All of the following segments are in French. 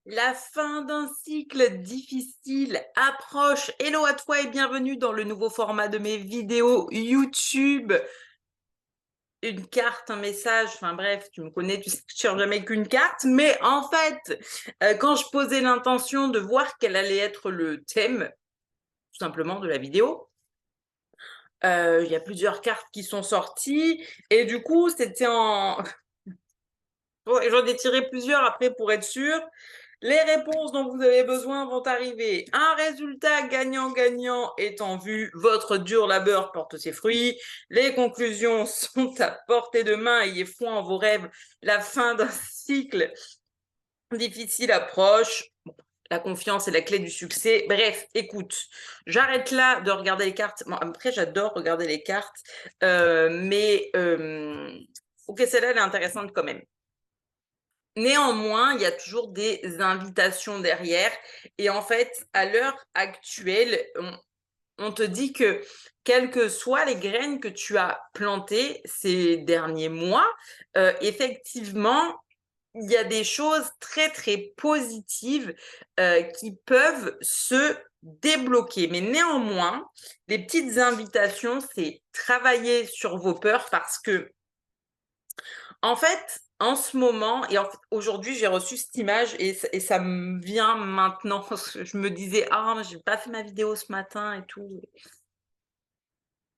La fin d'un cycle difficile approche. Hello à toi et bienvenue dans le nouveau format de mes vidéos YouTube. Une carte, un message, enfin bref, tu me connais, tu sais que je cherche jamais qu'une carte. Mais en fait, quand je posais l'intention de voir quel allait être le thème, tout simplement, de la vidéo, il y a plusieurs cartes qui sont sorties. Et du coup, c'était en... Ouais, j'en ai tiré plusieurs après pour être sûre. Les réponses dont vous avez besoin vont arriver. Un résultat gagnant-gagnant est en vue. Votre dur labeur porte ses fruits. Les conclusions sont à portée de main. Ayez foi en vos rêves. La fin d'un cycle difficile approche. La confiance est la clé du succès. Bref, écoute, j'arrête là de regarder les cartes. Bon, après, j'adore regarder les cartes, mais ok, celle-là, elle est intéressante quand même. Néanmoins, il y a toujours des invitations derrière. Et en fait, à l'heure actuelle, on te dit que quelles que soient les graines que tu as plantées ces derniers mois, effectivement, il y a des choses très, très positives qui peuvent se débloquer. Mais néanmoins, les petites invitations, c'est travailler sur vos peurs parce que en fait, en ce moment et en fait, aujourd'hui, j'ai reçu cette image et ça me vient maintenant parce que je me disais: «Ah, j'ai pas fait ma vidéo ce matin et tout»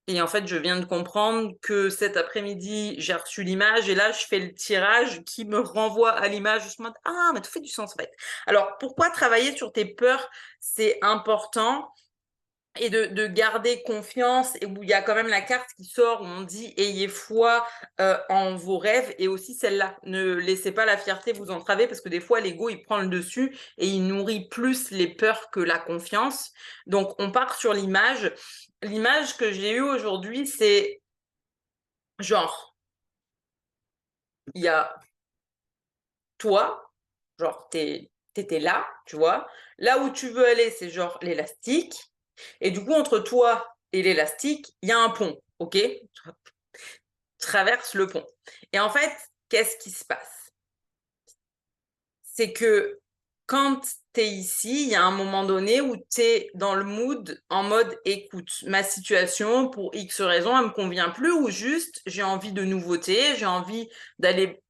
et en fait, je viens de comprendre que cet après-midi, j'ai reçu l'image et là, je fais le tirage qui me renvoie à l'image. Je me dis: «Ah, mais tout fait du sens, en fait». Alors, pourquoi travailler sur tes peurs, c'est important? Et de garder confiance et où il y a quand même la carte qui sort où on dit: «Ayez foi, en vos rêves» et aussi celle-là, ne laissez pas la fierté vous entraver parce que des fois l'ego, il prend le dessus et il nourrit plus les peurs que la confiance. Donc on part sur l'image. L'image que j'ai eue aujourd'hui, c'est genre, il y a toi, genre tu étais là, tu vois? Là où tu veux aller, c'est genre l'élastique et du coup entre toi et l'élastique, il y a un pont, OK? Traverse le pont. Et en fait, qu'est-ce qui se passe? C'est que quand tu es ici, il y a un moment donné où tu es dans le mood en mode écoute, ma situation pour X raisons, elle me convient plus ou juste j'ai envie de nouveautés, j'ai envie d'aller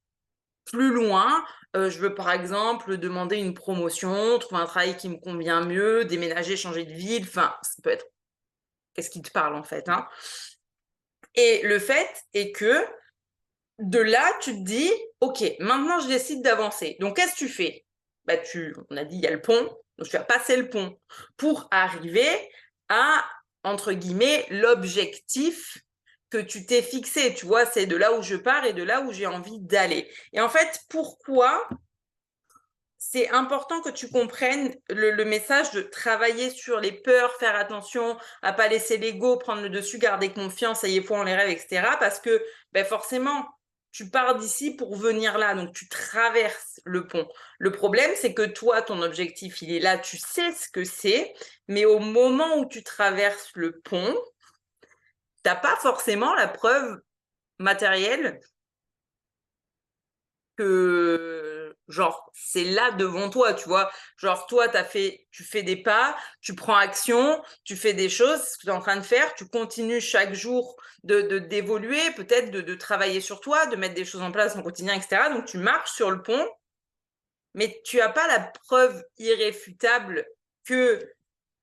plus loin. Je veux par exemple demander une promotion, trouver un travail qui me convient mieux, déménager, changer de ville, enfin, ça peut être qu'est-ce qui te parle en fait, hein? Et le fait est que de là, tu te dis: «OK, maintenant je décide d'avancer». Donc qu'est-ce que tu fais? Bah, on a dit il y a le pont, donc tu vas passer le pont pour arriver à, entre guillemets, «l'objectif» que tu t'es fixé, tu vois? C'est de là où je pars et de là où j'ai envie d'aller. Et en fait, pourquoi c'est important que tu comprennes le message de travailler sur les peurs, faire attention à pas laisser l'ego prendre le dessus, garder confiance, ayez foi en les rêves, et cetera. Parce que ben forcément, tu pars d'ici pour venir là, donc tu traverses le pont. Le problème, c'est que toi, ton objectif, il est là, tu sais ce que c'est, mais au moment où tu traverses le pont, tu n'as pas forcément la preuve matérielle que genre, c'est là devant toi, tu vois? Genre toi, tu fais des pas, tu prends action, tu fais des choses, ce que tu es en train de faire, tu continues chaque jour d'évoluer, peut-être de travailler sur toi, de mettre des choses en place en quotidien et cetera. Donc tu marches sur le pont, mais tu as pas la preuve irréfutable que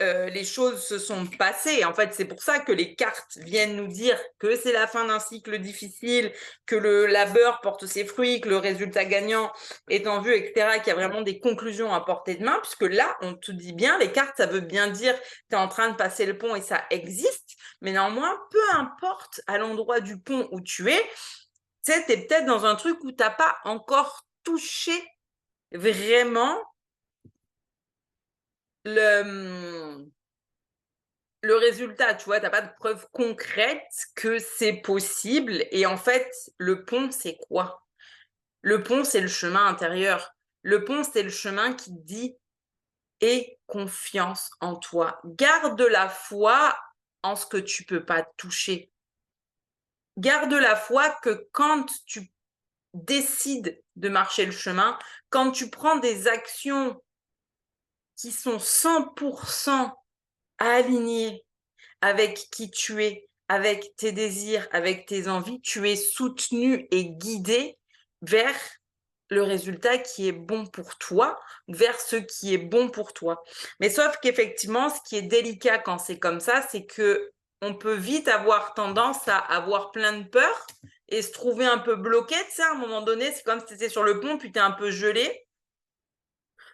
les choses se sont passées. En fait, c'est pour ça que les cartes viennent nous dire que c'est la fin d'un cycle difficile, que le labeur porte ses fruits, que le résultat gagnant est en vue, etc., qu'il y a vraiment des conclusions à portée de main, puisque là, on te dit bien, les cartes, ça veut bien dire tu es en train de passer le pont et ça existe, mais néanmoins, peu importe à l'endroit du pont où tu es, tu sais, tu es peut-être dans un truc où tu n'as pas encore touché vraiment le, le résultat, tu vois, tu as pas de preuve concrète que c'est possible et en fait, le pont, c'est quoi? Le pont, c'est le chemin intérieur. Le pont, c'est le chemin qui te dit: «Aie confiance en toi». Garde la foi en ce que tu peux pas toucher. Garde la foi que quand tu décides de marcher le chemin, quand tu prends des actions qui sont 100% alignées avec qui tu es, avec tes désirs, avec tes envies, tu es soutenu et guidé vers le résultat qui est bon pour toi, vers ce qui est bon pour toi. Mais sauf qu'effectivement, ce qui est délicat quand c'est comme ça, c'est que on peut vite avoir tendance à avoir plein de peur et se trouver un peu bloqué, tu sais, à un moment donné, c'est comme si tu étais sur le pont, puis tu es un peu gelé,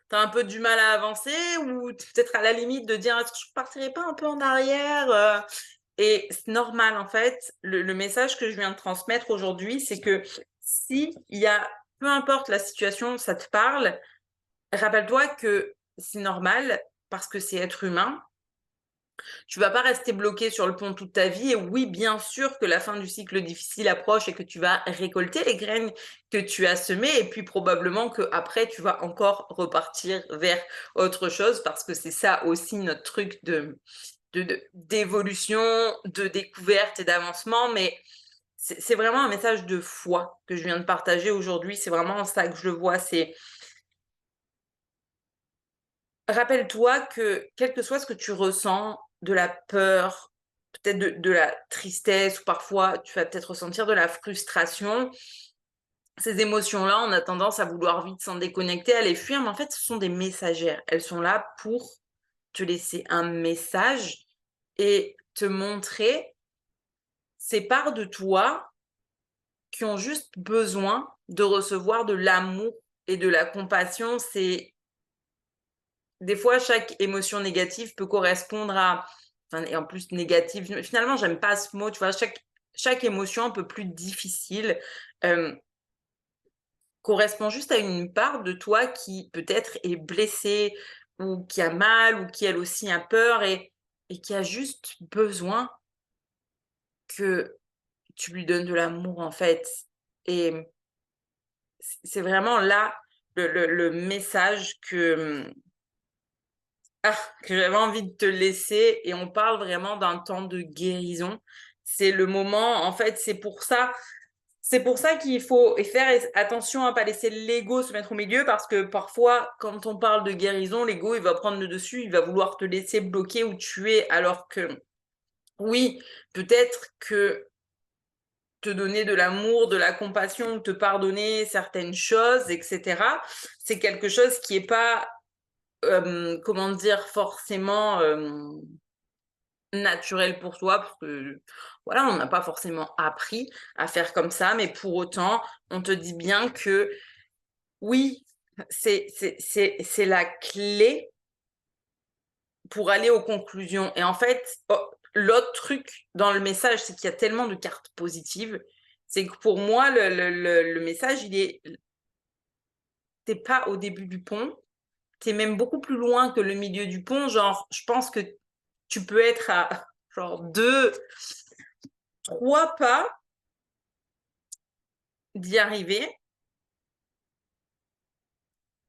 tu as un peu du mal à avancer, ou peut-être à la limite de dire, est-ce que je partirais pas un peu en arrière. Et c'est normal, en fait. Le message que je viens de transmettre aujourd'hui, c'est que si il y a, peu importe la situation, ça te parle, rappelle-toi que c'est normal parce que c'est être humain. Tu vas pas rester bloqué sur le pont toute ta vie. Et oui, bien sûr que la fin du cycle difficile approche et que tu vas récolter les graines que tu as semées. Et puis probablement que après tu vas encore repartir vers autre chose parce que c'est ça aussi notre truc d'évolution, de découverte et d'avancement. Mais c'est vraiment un message de foi que je viens de partager aujourd'hui. C'est vraiment ça que je vois. C'est rappelle-toi que quel que soit ce que tu ressens, de la peur, peut-être de la tristesse, ou parfois tu vas peut-être ressentir de la frustration, ces émotions-là, on a tendance à vouloir vite s'en déconnecter, à les fuir, mais en fait, ce sont des messagères. Elles sont là pour te laisser un message et te montrer ces parts de toi qui ont juste besoin de recevoir de l'amour et de la compassion. C'est des fois, chaque émotion négative peut correspondre à, enfin, et en plus négative, finalement, j'aime pas ce mot, tu vois, chaque émotion un peu plus difficile correspond juste à une part de toi qui peut-être est blessée ou qui a mal ou qui elle aussi a peur et qui a juste besoin que tu lui donnes de l'amour en fait. Et c'est vraiment là le message que j'avais envie de te laisser, et on parle vraiment d'un temps de guérison. C'est le moment, en fait, c'est pour ça qu'il faut faire attention à pas laisser l'ego se mettre au milieu, parce que parfois, quand on parle de guérison, l'ego, il va prendre le dessus, il va vouloir te laisser bloquer où tu es, alors que oui, peut-être que te donner de l'amour, de la compassion, te pardonner certaines choses, etc., c'est quelque chose qui est pas, comment dire, forcément naturel pour toi, parce que voilà, on n'a pas forcément appris à faire comme ça, mais pour autant, on te dit bien que oui, c'est la clé pour aller aux conclusions. Et en fait, l'autre truc dans le message, c'est qu'il y a tellement de cartes positives. C'est que pour moi, le message, t'es pas au début du pont, t'es même beaucoup plus loin que le milieu du pont. Genre, je pense que tu peux être à genre 2, 3 pas d'y arriver,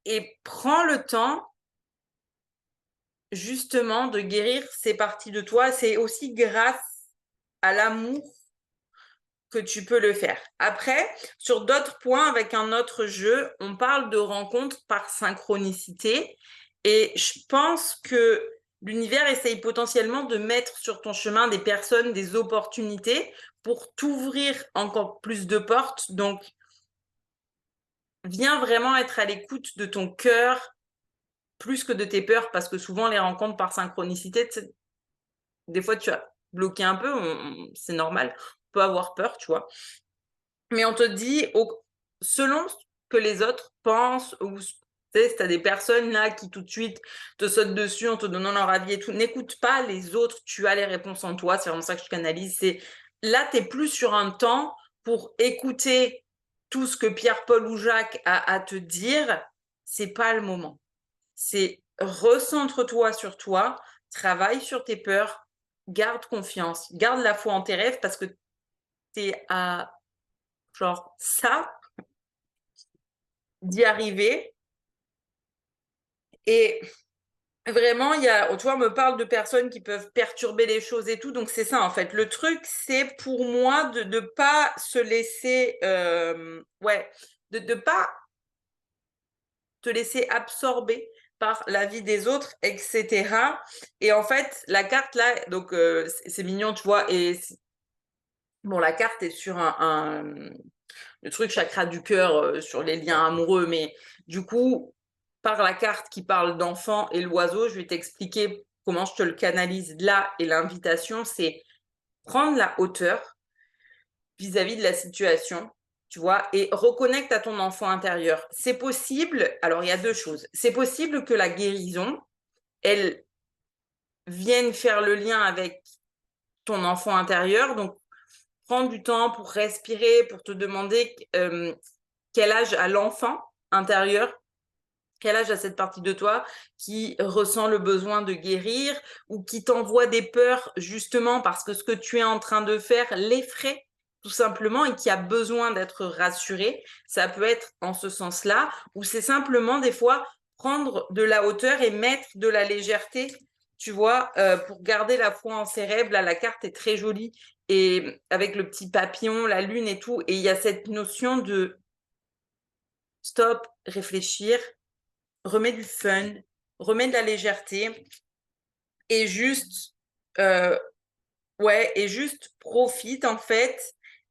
et prends le temps justement de guérir ces parties de toi. C'est aussi grâce à l'amour que tu peux le faire. Après, sur d'autres points, avec un autre jeu, on parle de rencontres par synchronicité, et je pense que l'univers essaye potentiellement de mettre sur ton chemin des personnes, des opportunités pour t'ouvrir encore plus de portes. Donc, viens vraiment être à l'écoute de ton cœur plus que de tes peurs, parce que souvent les rencontres par synchronicité, des fois tu as bloqué un peu, c'est normal, on peut avoir peur, tu vois. Mais on te dit, selon ce que les autres pensent, ou tu sais, si tu as des personnes là qui tout de suite te sautent dessus en te donnant leur avis et tout, n'écoute pas les autres, tu as les réponses en toi, c'est vraiment ça que je canalise. Là, tu n'es plus sur un temps pour écouter tout ce que Pierre, Paul ou Jacques a à te dire, c'est pas le moment. C'est recentre-toi sur toi, travaille sur tes peurs, garde confiance, garde la foi en tes rêves, parce que tu es à genre ça d'y arriver. Et Vraiment, tu vois, on me parle de personnes qui peuvent perturber les choses et tout, donc c'est ça en fait. Le truc, c'est pour moi de ne pas se laisser, ouais, de pas te laisser absorber par la vie des autres, etc. Et en fait, la carte là, donc c'est mignon, tu vois, et bon, la carte est sur le truc chakra du cœur, sur les liens amoureux, mais du coup, par la carte qui parle d'enfant et l'oiseau, je vais t'expliquer comment je te le canalise là. Et l'invitation, c'est prendre la hauteur vis-à-vis de la situation, tu vois, et reconnecte à ton enfant intérieur. C'est possible, alors il y a deux choses. C'est possible que la guérison, elle vienne faire le lien avec ton enfant intérieur, donc prendre du temps pour respirer, pour te demander quel âge a l'enfant intérieur, quel âge a cette partie de toi qui ressent le besoin de guérir ou qui t'envoie des peurs justement parce que ce que tu es en train de faire l'effraie tout simplement et qui a besoin d'être rassuré. Ça peut être en ce sens-là, ou c'est simplement des fois prendre de la hauteur et mettre de la légèreté, tu vois, pour garder la foi en ses rêves. Là, la carte est très jolie et avec le petit papillon, la lune et tout. Et il y a cette notion de stop, réfléchir, remets du fun, remets de la légèreté et juste, ouais, et juste profite en fait.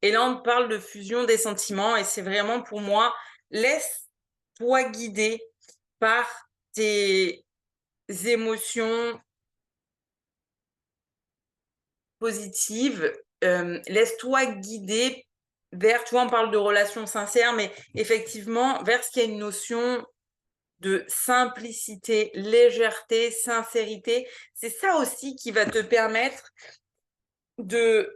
Et là, on parle de fusion des sentiments et c'est vraiment pour moi, laisse-toi guider par tes émotions positives. Laisse-toi guider vers, tu vois, on parle de relations sincères, mais effectivement, vers ce qui a une notion de simplicité, légèreté, sincérité. C'est ça aussi qui va te permettre de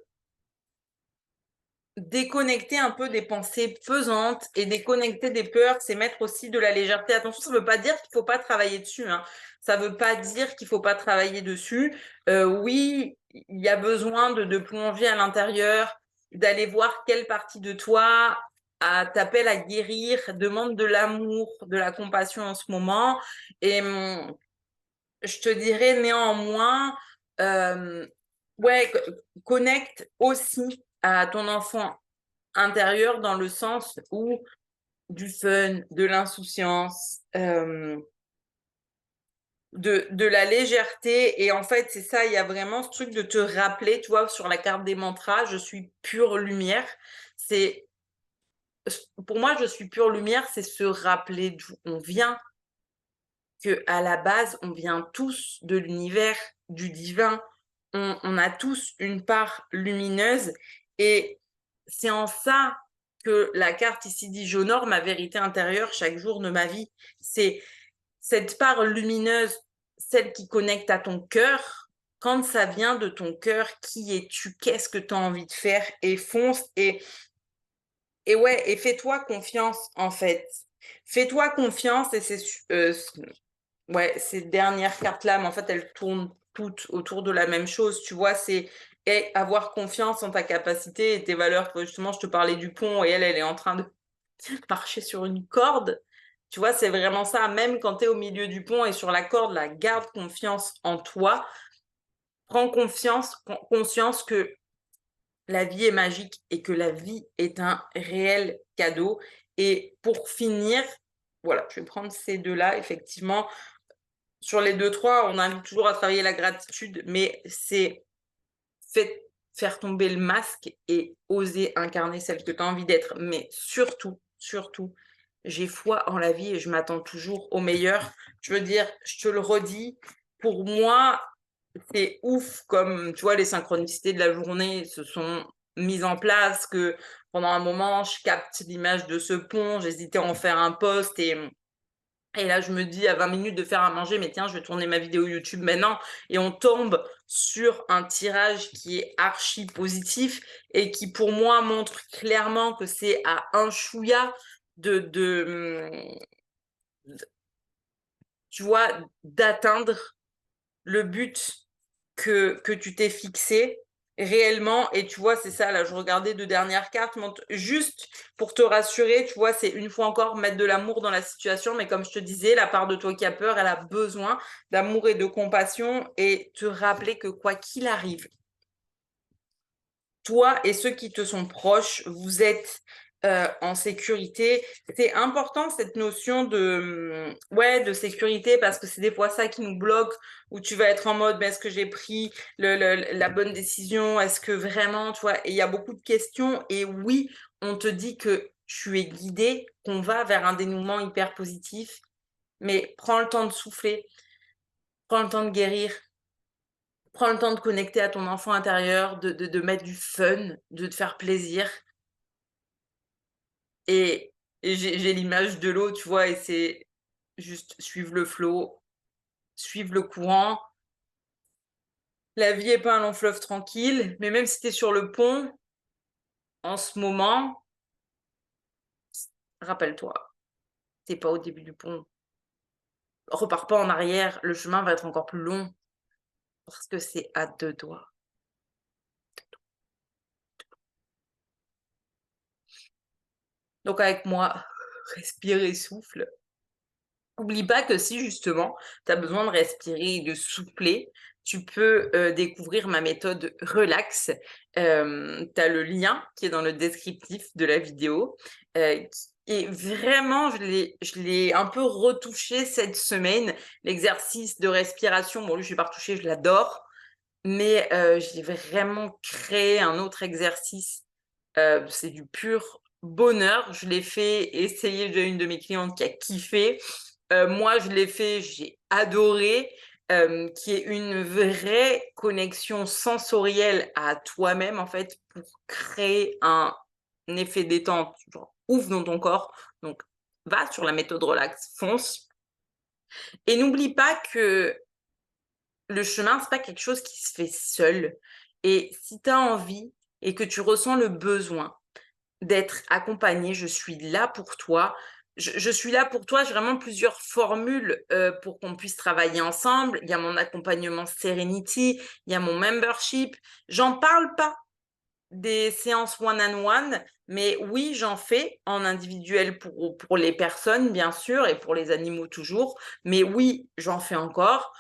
déconnecter un peu des pensées pesantes et déconnecter des peurs, c'est mettre aussi de la légèreté. Attention, ça ne veut pas dire qu'il ne faut pas travailler dessus, hein. Ça ne veut pas dire qu'il ne faut pas travailler dessus. Oui, il y a besoin de plonger à l'intérieur, d'aller voir quelle partie de toi t'appelle à guérir, demande de l'amour, de la compassion en ce moment. Et je te dirais néanmoins, ouais, connecte aussi à ton enfant intérieur dans le sens où du fun, de l'insouciance, de la légèreté. Et en fait, c'est ça, il y a vraiment ce truc de te rappeler, tu vois, sur la carte des mantras, je suis pure lumière. C'est, pour moi, je suis pure lumière, c'est se rappeler d'où on vient, que à la base, on vient tous de l'univers, du divin. On a tous une part lumineuse et c'est en ça que la carte ici dit j'honore ma vérité intérieure chaque jour de ma vie. C'est cette part lumineuse, celle qui connecte à ton cœur. Quand ça vient de ton cœur, qui es-tu? Qu'est-ce que tu as envie de faire? Et fonce et ouais, et fais-toi confiance en fait. Fais-toi confiance et c'est ouais, ces dernières cartes-là, mais en fait, elles tournent toutes autour de la même chose, tu vois, c'est avoir confiance en ta capacité et tes valeurs. Justement, je te parlais du pont et elle est en train de marcher sur une corde. Tu vois, c'est vraiment ça. Même quand tu es au milieu du pont et sur la corde, là, garde confiance en toi. Prends conscience que la vie est magique et que la vie est un réel cadeau. Et pour finir, voilà, je vais prendre ces deux-là, effectivement. Sur les deux, trois, on invite toujours à travailler la gratitude, mais c'est faire tomber le masque et oser incarner celle que tu as envie d'être. Mais surtout, surtout, j'ai foi en la vie et je m'attends toujours au meilleur. Je veux dire, je te le redis, pour moi, c'est ouf comme, tu vois, les synchronicités de la journée se sont mises en place, que pendant un moment, je capte l'image de ce pont, j'hésitais à en faire un post et là, je me dis à 20 minutes de faire à manger, mais tiens, je vais tourner ma vidéo YouTube maintenant. Et on tombe sur un tirage qui est archi positif et qui, pour moi, montre clairement que c'est à un chouïa tu vois, d'atteindre le but que tu t'es fixé. réellement. Et tu vois, c'est ça, là, je regardais 2 dernières cartes, juste pour te rassurer, tu vois, c'est une fois encore mettre de l'amour dans la situation, mais comme je te disais, la part de toi qui a peur, elle a besoin d'amour et de compassion et te rappeler que quoi qu'il arrive, toi et ceux qui te sont proches, vous êtes en sécurité. C'est important cette notion de, ouais, de sécurité parce que c'est des fois ça qui nous bloque, où tu vas être en mode, mais est-ce que j'ai pris la bonne décision? Est-ce que vraiment, tu vois, et il y a beaucoup de questions. Et oui, on te dit que tu es guidé, qu'on va vers un dénouement hyper positif, mais prends le temps de souffler, prends le temps de guérir. Prends le temps de connecter à ton enfant intérieur, de mettre du fun, de te faire plaisir. Et, et j'ai l'image de l'eau, tu vois, et c'est juste suivre le flot, suivre le courant. La vie est pas un long fleuve tranquille, mais même si tu es sur le pont, en ce moment, rappelle-toi, t'es pas au début du pont. Repars pas en arrière, le chemin va être encore plus long parce que c'est à 2 doigts. Donc avec moi, respire et souffle. Oublie pas que si justement tu as besoin de respirer et de souffler, tu peux, découvrir ma méthode relax. Tu as le lien qui est dans le descriptif de la vidéo, qui et vraiment je l'ai un peu retouché cette semaine. L'exercice de respiration, bon lui je l'ai pas retouché, je l'adore, mais j'ai vraiment créé un autre exercice, c'est du pur bonheur. Je l'ai fait essayer, j'ai une de mes clientes qui a kiffé. Moi, je l'ai fait, j'ai adoré, qui est une vraie connexion sensorielle à toi-même, en fait, pour créer un effet détente, genre ouf dans ton corps. Donc, va sur la méthode relax, fonce. Et n'oublie pas que le chemin, c'est pas quelque chose qui se fait seul. Et si tu as envie et que tu ressens le besoin d'être accompagné, je suis là pour toi. Je suis là pour toi, j'ai vraiment plusieurs formules, pour qu'on puisse travailler ensemble. Il y a mon accompagnement Serenity, il y a mon membership. J'en parle pas des séances one on one, mais oui, j'en fais en individuel pour les personnes, bien sûr, et pour les animaux toujours. Mais oui, j'en fais encore.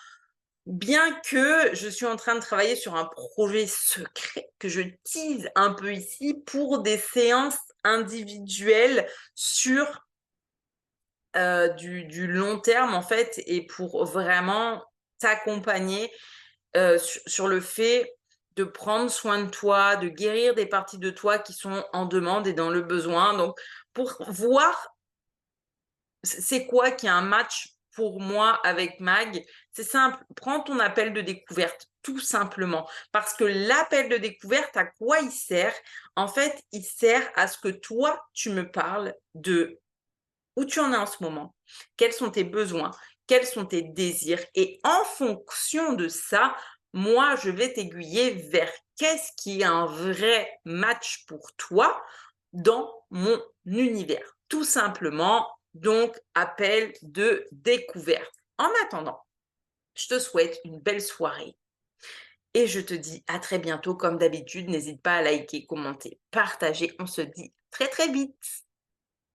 Bien que je suis en train de travailler sur un projet secret que je tease un peu ici pour des séances individuelles sur, du long terme, en fait, et pour vraiment t'accompagner, sur le fait de prendre soin de toi, de guérir des parties de toi qui sont en demande et dans le besoin. Donc pour voir c'est quoi qui est un match pour moi avec Mag? C'est simple, prends ton appel de découverte, tout simplement. Parce que l'appel de découverte, à quoi il sert? En fait, il sert à ce que toi, tu me parles de où tu en es en ce moment, quels sont tes besoins, quels sont tes désirs. Et en fonction de ça, moi, je vais t'aiguiller vers qu'est-ce qui est un vrai match pour toi dans mon univers. Tout simplement, donc, appel de découverte. En attendant, je te souhaite une belle soirée et je te dis à très bientôt. Comme d'habitude, n'hésite pas à liker, commenter, partager. On se dit très très vite.